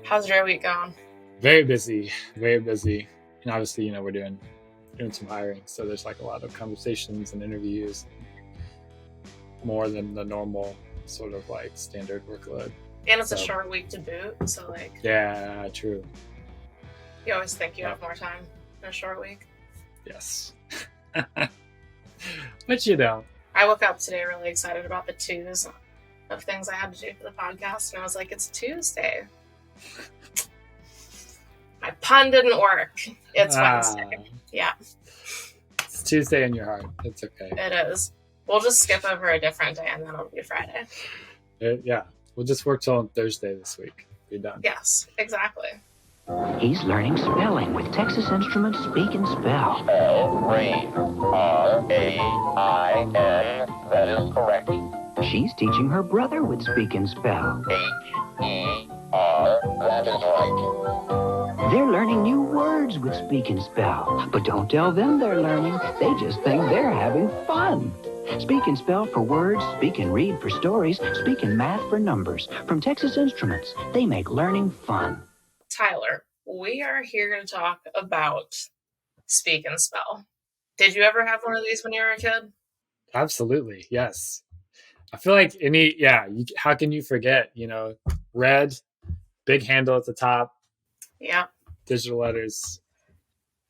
How's your week going? Very busy, very busy. And obviously, we're doing some hiring. So there's like a lot of conversations and interviews, more than the normal sort of like standard workload. And it's a short week to boot. So yeah, true. You always think you have more time in a short week. Yes. But you don't. I woke up today really excited about the twos of things I had to do for the podcast. And I was like, it's Tuesday. My pun didn't work. It's Wednesday. Yeah. It's Tuesday in your heart. It's okay. It is. We'll just skip over a different day and then it'll be Friday. Yeah. We'll just work till Thursday this week. Be done. Yes, exactly. He's learning spelling with Texas Instruments Speak and Spell. Spell rain. R-A-I-N. That is correct. She's teaching her brother with Speak and Spell. H-E-R. That is right. They're learning new words with Speak and Spell. But don't tell them they're learning. They just think they're having fun. Speak and Spell for words, Speak and Read for stories, Speak and Math for numbers. From Texas Instruments, they make learning fun. Tyler, we are here to talk about Speak and Spell. Did you ever have one of these when you were a kid? Absolutely, yes. I feel like how can you forget, red, big handle at the top. Yeah. Digital letters.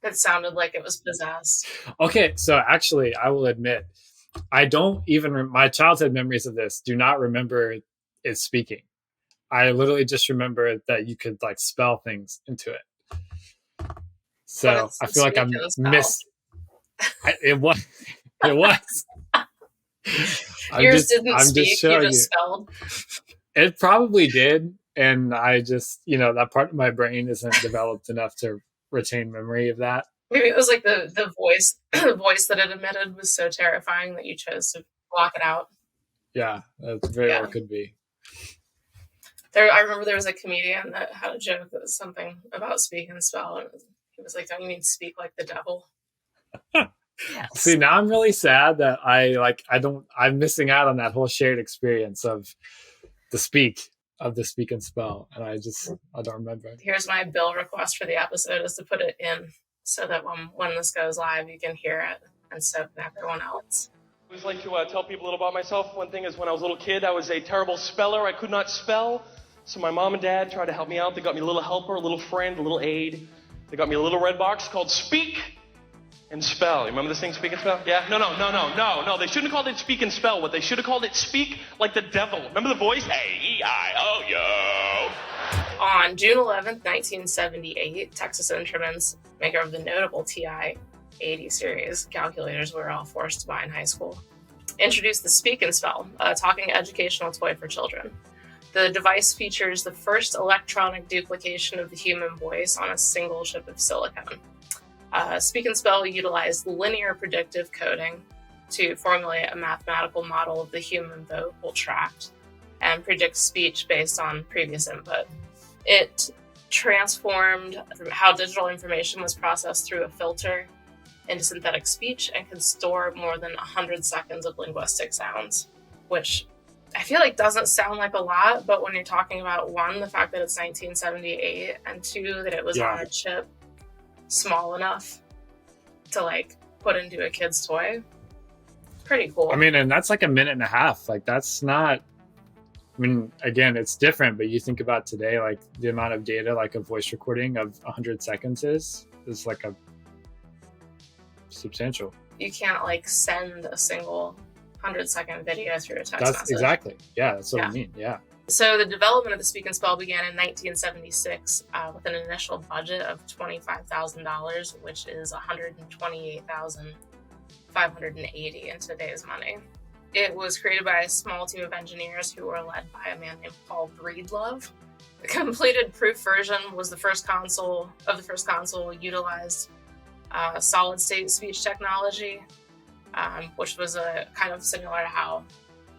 It sounded like it was possessed. Okay, so actually, I will admit, I don't even, my childhood memories of this do not remember it speaking. I literally just remember that you could spell things into it. So I feel like I'm it was. Yours didn't speak, you just spelled. It probably did. And I just, that part of my brain isn't developed enough to retain memory of that. Maybe it was like the voice that it emitted was so terrifying that you chose to block it out. Yeah, that's very well could be. I remember there was a comedian that had a joke that was something about Speak and Spell. And he was like, don't you mean speak like the devil? Yes. See, now I'm really sad that I'm missing out on that whole shared experience of the Speak and Spell. And I don't remember. Here's my bill request for the episode is to put it in so that when this goes live, you can hear it and so can everyone else. I always like to tell people a little about myself. One thing is when I was a little kid, I was a terrible speller. I could not spell. So my mom and dad tried to help me out. They got me a little helper, a little friend, a little aid. They got me a little red box called Speak and Spell. You remember this thing, Speak and Spell? Yeah? No. They shouldn't have called it Speak and Spell. What they should have called it, Speak like the devil. Remember the voice? A-E-I-O-U. On June 11th, 1978, Texas Instruments, maker of the notable TI-80 series calculators we were all forced to buy in high school, introduced the Speak and Spell, a talking educational toy for children. The device features the first electronic duplication of the human voice on a single chip of silicon. Speak and Spell utilized linear predictive coding to formulate a mathematical model of the human vocal tract and predict speech based on previous input. It transformed how digital information was processed through a filter into synthetic speech and can store more than 100 seconds of linguistic sounds, which I feel like doesn't sound like a lot, but when you're talking about one, the fact that it's 1978, and two, that it was on a chip small enough to put into a kid's toy, pretty cool. I mean, and that's a minute and a half. That's not, again, it's different, but you think about today, the amount of data a voice recording of 100 seconds is a substantial. You can't send a single 100-second video through a text message. Exactly. Yeah, that's what I mean. Yeah. So the development of the Speak and Spell began in 1976 with an initial budget of $25,000, which is $128,580 in today's money. It was created by a small team of engineers who were led by a man named Paul Breedlove. The completed proof version was the first console utilized solid-state speech technology, which was a kind of similar to how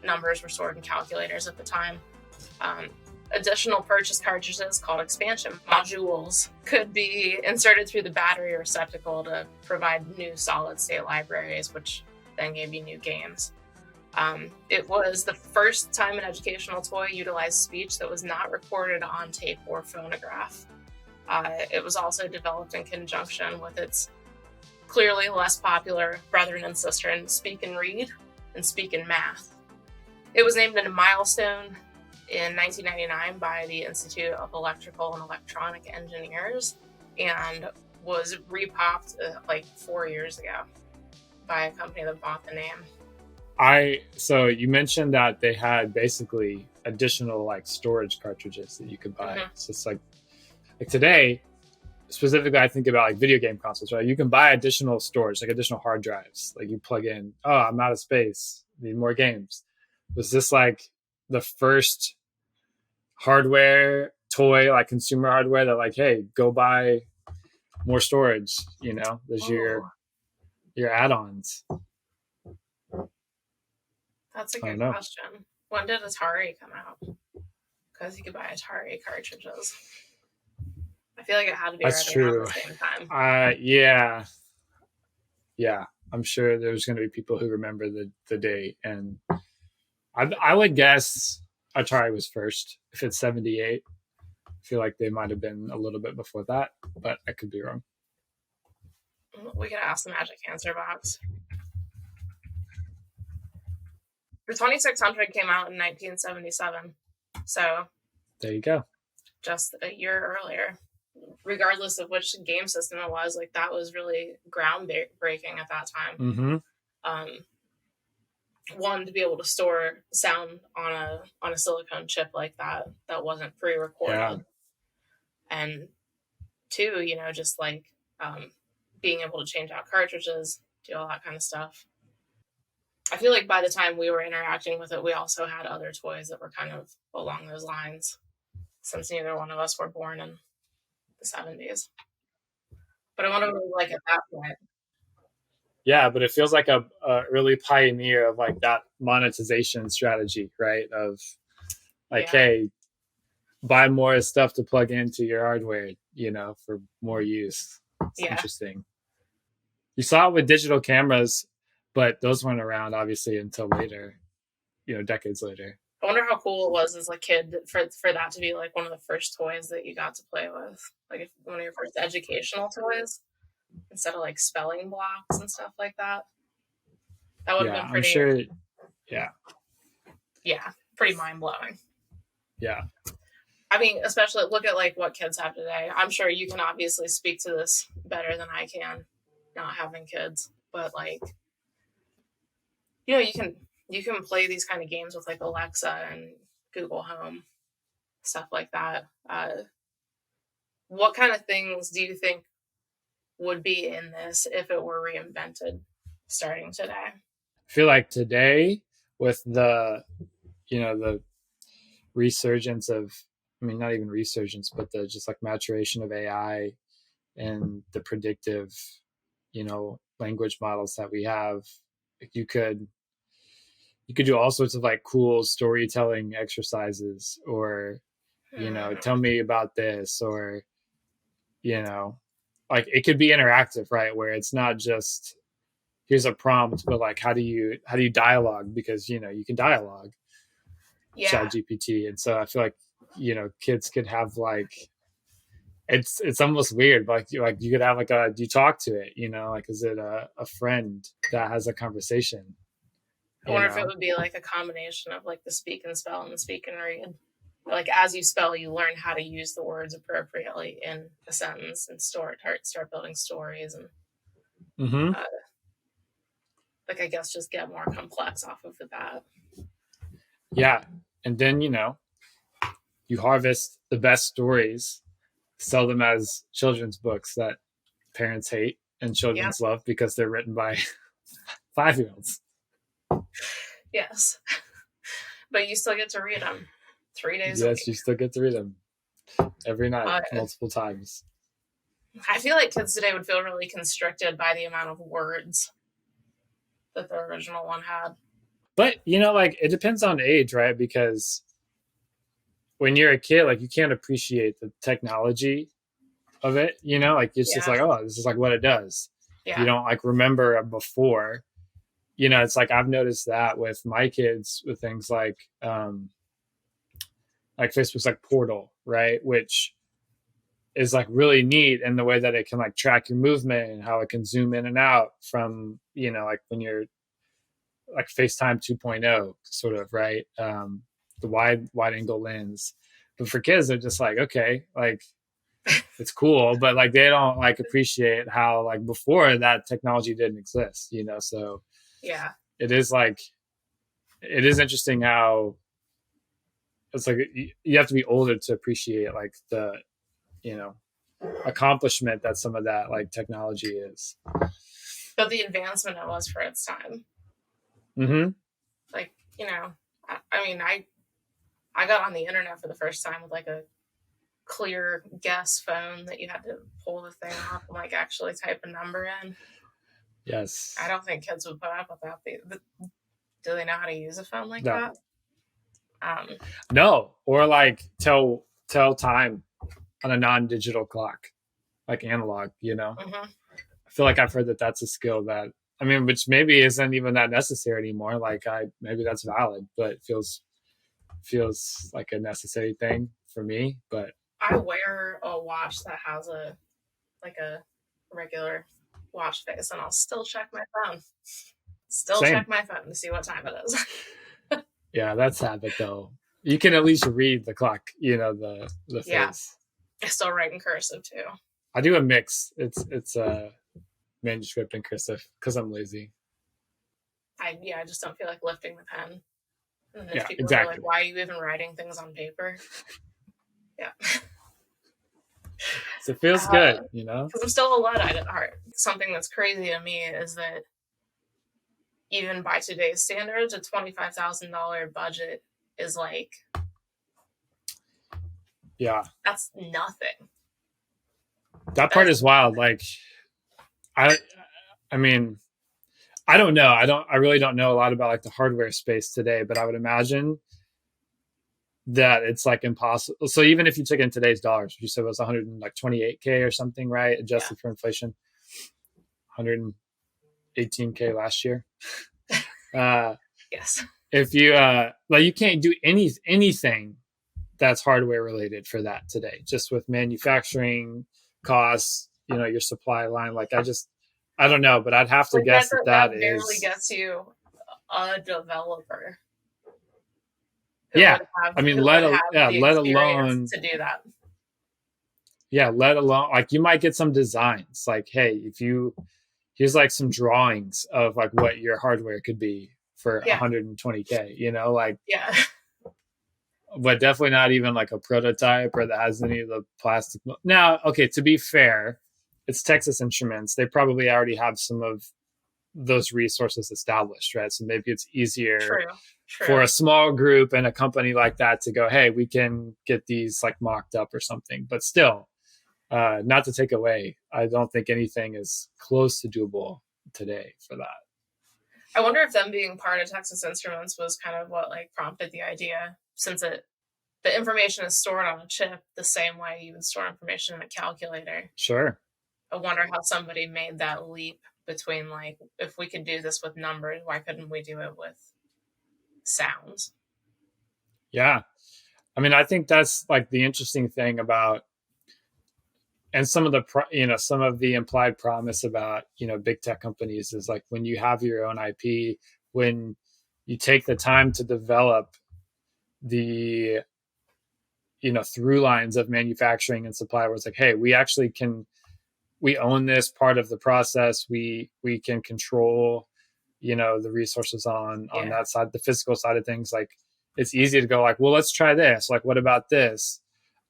numbers were stored in calculators at the time. Additional purchase cartridges called expansion modules could be inserted through the battery receptacle to provide new solid-state libraries, which then gave you new games. It was the first time an educational toy utilized speech that was not recorded on tape or phonograph. It was also developed in conjunction with its clearly less popular brethren and sister in Speak and Read and Speak and Math. It was named a milestone in 1999 by the Institute of Electrical and Electronic Engineers and was repopped like 4 years ago by a company that bought the name. So you mentioned that they had basically additional like storage cartridges that you could buy. Mm-hmm. So it's like today, specifically, I think about like video game consoles, right? You can buy additional storage, like additional hard drives. Like you plug in, oh, I'm out of space, need more games. Was this like the first hardware toy, like consumer hardware that like, hey, go buy more storage, you know, there's your add-ons. That's a good question. When did Atari come out? Because you could buy Atari cartridges. I feel like it had to be That's right true. around the same time. Yeah. I'm sure there's going to be people who remember the date, and I would guess Atari was first. If it's 78, I feel like they might have been a little bit before that, but I could be wrong. We could ask the Magic Answer Box. The 2600 came out in 1977, so there you go. Just a year earlier. Regardless of which game system it was, like that was really groundbreaking at that time. Mm-hmm. One, to be able to store sound on a silicone chip like that wasn't pre-recorded, and two, you know, just like being able to change out cartridges, do all that kind of stuff. I feel like by the time we were interacting with it, we also had other toys that were kind of along those lines, since neither one of us were born in the 70s. But I wonder what it was like at that point. Yeah, but it feels like a early pioneer of like that monetization strategy, right? Of like, hey, buy more stuff to plug into your hardware, you know, for more use. It's interesting. You saw it with digital cameras, but those weren't around obviously until later, you know, decades later. I wonder how cool it was as a kid for that to be like one of the first toys that you got to play with, like one of your first educational toys, instead of like spelling blocks and stuff like that. That would have been pretty. I'm sure. Yeah, pretty mind blowing. Yeah. I mean, especially look at like what kids have today. I'm sure you can obviously speak to this better than I can, not having kids, but like, you know, you can play these kind of games with like Alexa and Google Home, stuff like that. What kind of things do you think would be in this if it were reinvented starting today? I feel like today with the, you know, the resurgence of, I mean, not even resurgence, but the just like maturation of AI and the predictive, you know, language models that we have, you could do all sorts of like cool storytelling exercises, or, you know, tell me about this, or, you know, like it could be interactive, right? Where it's not just here's a prompt, but like how do you dialogue, because, you know, you can dialogue ChatGPT. And so I feel like, you know, kids could have like, it's almost weird, but like you could have like do you talk to it, you know, like is it a friend that has a conversation? I wonder if it would be like a combination of like the speak and spell and the speak and read. Like as you spell, you learn how to use the words appropriately in a sentence and start building stories and like I guess just get more complex off of that. Yeah, and then, you know, you harvest the best stories, sell them as children's books that parents hate and children's love because they're written by 5-year-olds. Yes. But you still get to read them 3 days a week. Yes, you still get to read them every night, multiple times. I feel like kids today would feel really constricted by the amount of words that the original one had. But, you know, like it depends on age, right? Because when you're a kid, like you can't appreciate the technology of it, you know, like it's just like, oh, this is like what it does. You don't like remember before. it's like I've noticed that with my kids with things like Facebook's like Portal, right? Which is like really neat in the way that it can like track your movement and how it can zoom in and out from, like when you're like FaceTime 2.0 sort of, right? The wide angle lens. But for kids, they're just like, okay, like it's cool, but like they don't like appreciate how like before that technology didn't exist, so Yeah. it is interesting how it's like you have to be older to appreciate like the accomplishment that some of that like technology is. But the advancement it was for its time. Mm-hmm. Like, I got on the internet for the first time with like a clear guess phone that you had to pull the thing off and like actually type a number in. Yes. I don't think kids would put up with that. Do they know how to use a phone like No. that? No, or like tell time on a non-digital clock, like analog. Mm-hmm. I feel like I've heard that that's a skill that which maybe isn't even that necessary anymore. Like maybe that's valid, but it feels like a necessary thing for me. But I wear a watch that has a regular watch face, and I'll still check my phone. Check my phone to see what time it is. Yeah, that's habit though. You can at least read the clock, the face. Yeah. I still write in cursive too. I do a mix. It's a manuscript and cursive because I'm lazy. I just don't feel like lifting the pen. And if people exactly. are like, why are you even writing things on paper? Yeah. So it feels good, Because I'm still a Luddite at heart. Something that's crazy to me is that even by today's standards, a $25,000 budget is like, that's nothing. That part is wild. Like, I don't know. I really don't know a lot about like the hardware space today, but I would imagine that it's like impossible. So even if you took in today's dollars, you said it was 128K or something, right? Adjusted for inflation, 118K last year. Yes. If you you can't do anything that's hardware related for that today, just with manufacturing costs, your supply line. Like I don't know, but I'd have to guess that barely gets you a developer. Let alone to do that. Yeah, let alone like you might get some designs. Like, hey, here's like some drawings of like what your hardware could be for 120K. But definitely not even like a prototype or that has any of the plastic. Now, okay, to be fair, it's Texas Instruments. They probably already have some of those resources established, right? So maybe it's easier for a small group and a company like that to go, hey, we can get these like mocked up or something. But still, not to take away, I don't think anything is close to doable today for that. I wonder if them being part of Texas Instruments was kind of what like prompted the idea, since the information is stored on a chip the same way you would store information in a calculator. Sure. I wonder how somebody made that leap between like, if we could do this with numbers, why couldn't we do it with sounds? Yeah. I think that's like the interesting thing about, and some of the implied promise about, big tech companies is like when you have your own IP, when you take the time to develop the, through lines of manufacturing and supply, where it's like, hey, we own this part of the process. We can control, the resources on that side, the physical side of things. Like it's easy to go like, well, let's try this. Like, what about this?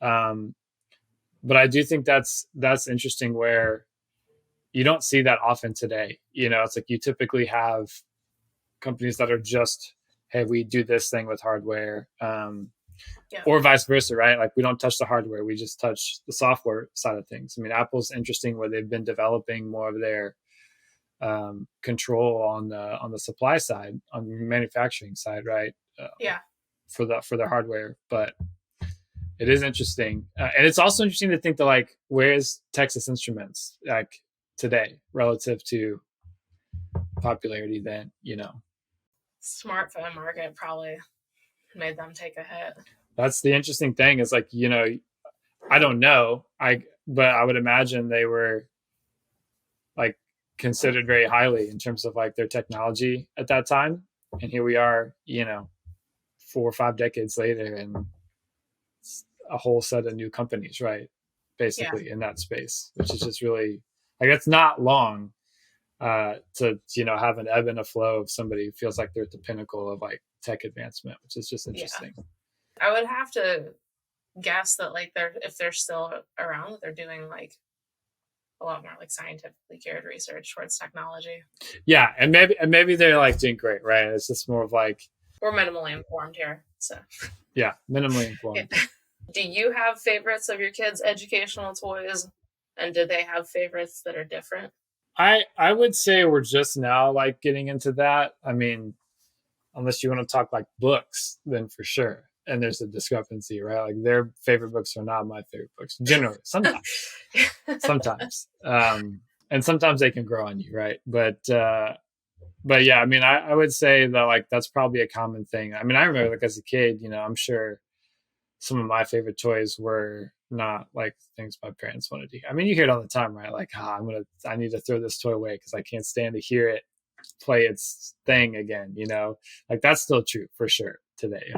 But I do think that's interesting where you don't see that often today. It's like you typically have companies that are just, hey, we do this thing with hardware, or vice versa, right? Like we don't touch the hardware, we just touch the software side of things. Apple's interesting where they've been developing more of their control on the supply side, on the manufacturing side, right? For their hardware, but it is interesting, and it's also interesting to think that like, where's Texas Instruments like today relative to popularity then, Smartphone market probably made them take a hit. That's the interesting thing is like, I don't know. But I would imagine they were like considered very highly in terms of like their technology at that time. And here we are, 4 or 5 decades later, and a whole set of new companies, right? Basically in that space, which is just really like, it's not long to, have an ebb and a flow of somebody who feels like they're at the pinnacle of like tech advancement, which is just interesting. I would have to guess that like if they're still around, they're doing like a lot more like scientifically geared research towards technology. Yeah, and maybe they're like doing great, right? It's just more of like, we're minimally informed here, so yeah, minimally informed. Do you have favorites of your kids' educational toys, and do they have favorites that are different? I would say we're just now like getting into that. I mean, unless you want to talk like books, then for sure. And there's a discrepancy, right? Like their favorite books are not my favorite books. Generally, sometimes. And sometimes they can grow on you, right? But yeah, I mean, I would say that like that's probably a common thing. I mean, I remember like as a kid, I'm sure some of my favorite toys were not like things my parents wanted to hear. I mean, you hear it all the time, right? Like, I need to throw this toy away because I can't stand to hear it play its thing again, like that's still true for sure today.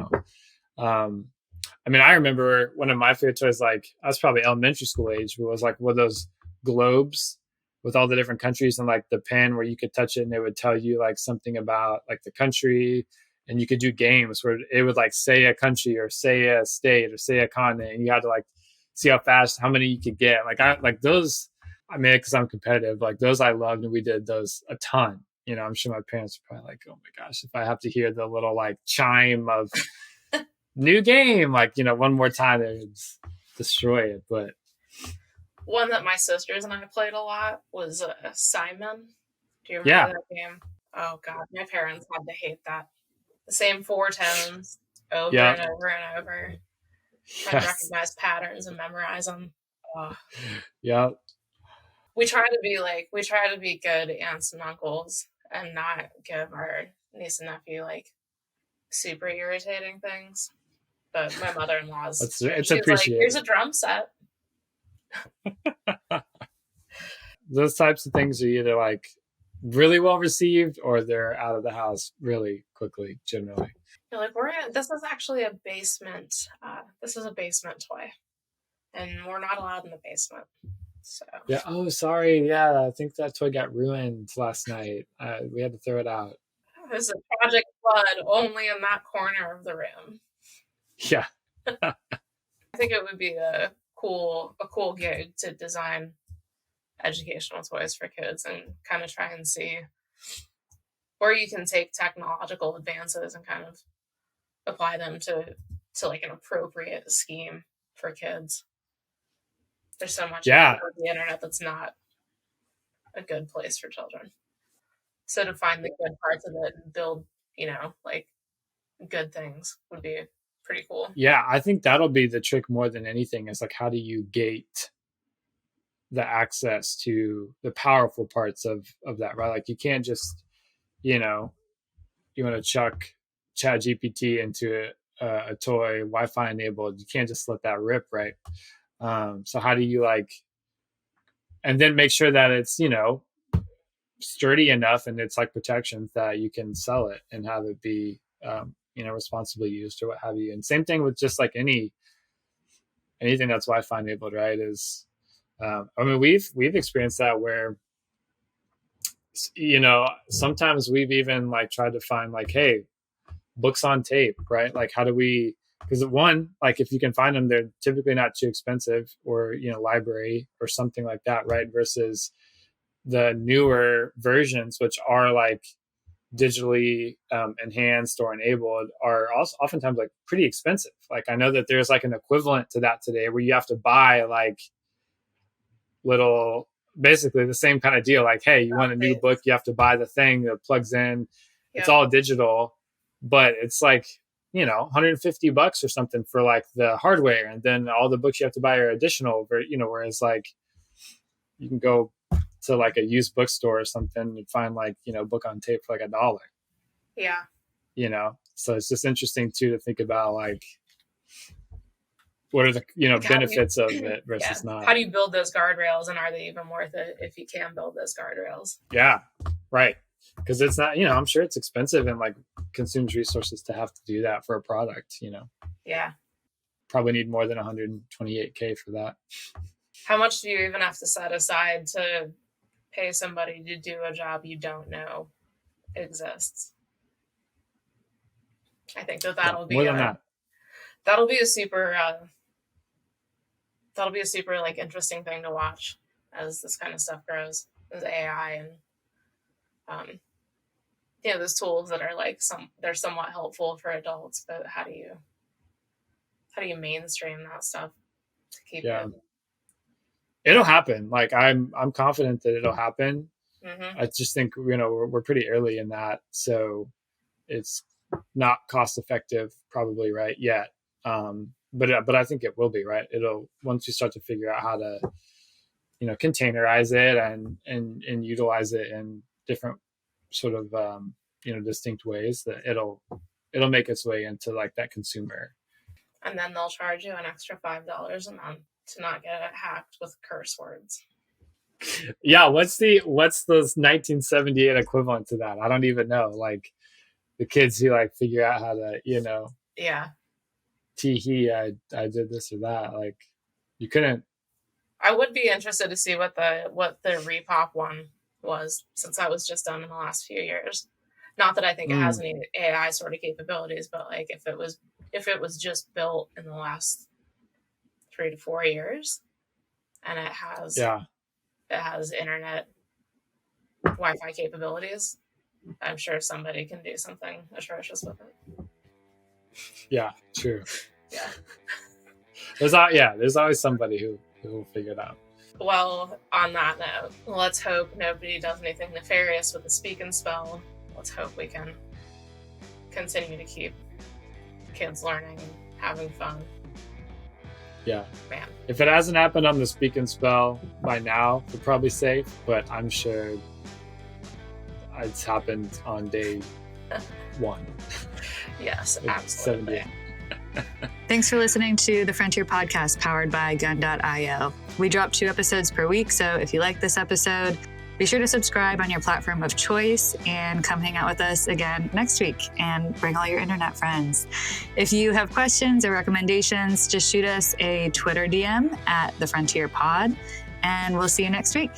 I mean, I remember one of my favorite toys, like I was probably elementary school age, but it was like one of those globes with all the different countries and like the pen where you could touch it and it would tell you like something about like the country, and you could do games where it would like say a country or say a state or say a continent, and you had to like see how many you could get. Like I like those. I mean, because I'm competitive, like those I loved, and we did those a ton. I'm sure my parents were probably like, oh my gosh, if I have to hear the little like chime of new game, like, one more time, they would destroy it. But one that my sisters and I played a lot was Simon. Do you remember that game? Oh God, my parents had to hate that. The same 4 tones over and over and over. Trying to recognize patterns and memorize them. Oh. Yeah. We try to be good aunts and uncles and not give our niece and nephew like super irritating things. But my mother-in-law's it's she's appreciated. Like, here's a drum set. Those types of things are either like really well received or they're out of the house really quickly, generally. You're like, this is actually a basement. This is a basement toy, and we're not allowed in the basement. So yeah. Oh, sorry. Yeah, I think that toy got ruined last night. We had to throw it out. There's a Project Flood only in that corner of the room. Yeah. I think it would be a cool gig to design educational toys for kids and kind of try and see where you can take technological advances and kind of apply them to like an appropriate scheme for kids. There's so much on the internet that's not a good place for children. So to find the good parts of it and build, like good things would be pretty cool. Yeah, I think that'll be the trick more than anything is like, how do you gate the access to the powerful parts of that, right? Like you can't just, you want to chuck ChatGPT into a toy, Wi-Fi enabled. You can't just let that rip, right? So how do you and then make sure that it's, sturdy enough and it's like protections that you can sell it and have it be, responsibly used or what have you. And same thing with just like anything that's Wi-Fi enabled, right? Is, I mean, we've experienced that where, sometimes we've even like tried to find like, hey, books on tape, right? Like how do we, because one, like if you can find them, they're typically not too expensive, or, library or something like that, right? Versus the newer versions, which are like digitally enhanced or enabled, are also oftentimes like pretty expensive. Like I know that there's like an equivalent to that today where you have to buy like little, basically the same kind of deal. Like, hey, you want a new book, you have to buy the thing that plugs in. Yeah. It's all digital, but it's like, $150 or something for like the hardware. And then all the books you have to buy are additional, whereas like you can go to like a used bookstore or something and find like, a book on tape for like $1. Yeah. So it's just interesting too to think about like what are the Like, how do you- benefits of it versus not. How do you build those guardrails, and are they even worth it if you can build those guardrails? Yeah, right. Because it's not, I'm sure it's expensive and like consumes resources to have to do that for a product. Yeah. Probably need more than 128K for that. How much do you even have to set aside to pay somebody to do a job you don't know exists? I think that'll be more than that. That'll be a super like interesting thing to watch as this kind of stuff grows, as AI and those tools that are like they're somewhat helpful for adults, but how do you mainstream that stuff to keep it? It'll happen. Like I'm confident that it'll happen. Mm-hmm. I just think we're pretty early in that, so it's not cost effective probably right yet. But I think it will be, right. It'll, once you start to figure out how to containerize it and utilize it in different sort of distinct ways, that it'll make its way into like that consumer. And then they'll charge you an extra $5 a month to not get it hacked with curse words. Yeah, what's the 1978 equivalent to that? I don't even know. Like the kids who like figure out how to Yeah. tee-hee, I did this or that. Like you couldn't. I would be interested to see what the repop one was, since that was just done in the last few years. Not that I think it has any AI sort of capabilities, but like if it was just built in the last 3 to 4 years, and it has internet Wi-Fi capabilities, I'm sure somebody can do something atrocious with it. Yeah, true. Yeah. There's always somebody who will figure it out. Well, on that note, let's hope nobody does anything nefarious with the speak and spell. Let's hope we can continue to keep kids learning and having fun. Yeah. Man. If it hasn't happened on the speak and spell by now, we're probably safe, but I'm sure it's happened on day 1. Yes, absolutely. 78. Thanks for listening to the Frontier Podcast powered by Gun.io. We drop 2 episodes per week, so if you like this episode, be sure to subscribe on your platform of choice and come hang out with us again next week and bring all your internet friends. If you have questions or recommendations, just shoot us a Twitter DM at The Frontier Pod, and we'll see you next week.